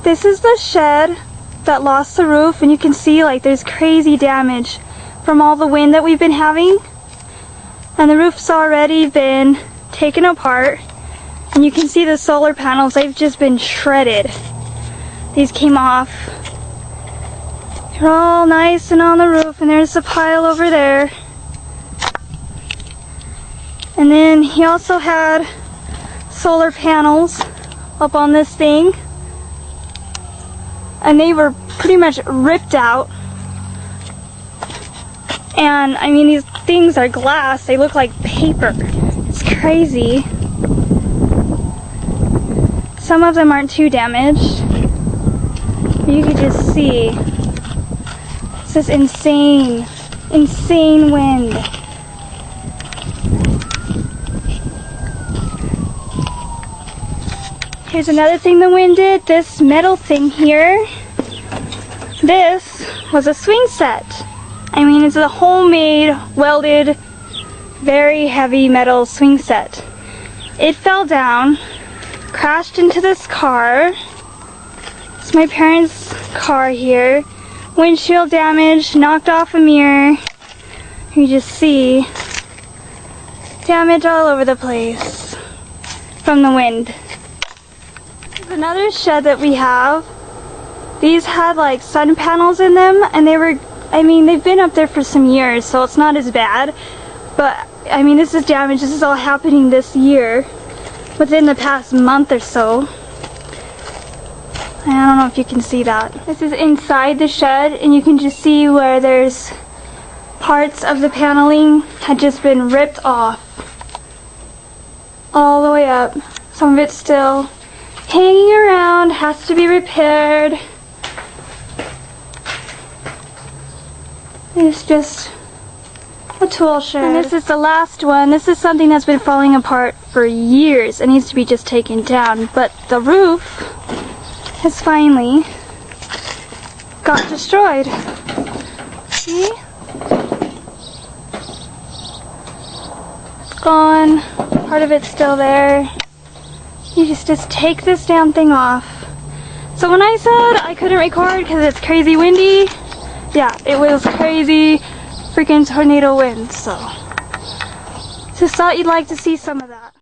This is the shed that lost the roof, and you can see like there's crazy damage from all the wind that we've been having. And the roof's already been taken apart. And you can see the solar panels, they've just been shredded. These came off. They're all nice and on the roof, and there's a pile over there. And then he also had solar panels up on this thing. And they were pretty much ripped out. And I mean, these things are glass, they look like paper. It's crazy. Some of them aren't too damaged. You can just see. It's this insane, insane wind. Here's another thing the wind did. This metal thing here. This was a swing set. I mean, it's a homemade, welded, very heavy metal swing set. It fell down, crashed into this car. It's my parents' car here. Windshield damage, knocked off a mirror. You just see damage all over the place from the wind. There's another shed that we have. These had like sun panels in them, and they were, I mean, they've been up there for some years, so it's not as bad. But I mean, this is damage. This is all happening this year, within the past month or so. I don't know if you can see that. This is inside the shed, and you can just see where there's parts of the paneling had just been ripped off all the way up. Some of it's still hanging around, has to be repaired. It's just a tool shed. And this is the last one. This is something that's been falling apart for years and needs to be just taken down. But the roof has finally got destroyed. See? It's gone. Part of it's still there. You just take this damn thing off. So when I said I couldn't record because it's crazy windy, yeah, it was crazy freaking tornado wind, so just thought you'd like to see some of that.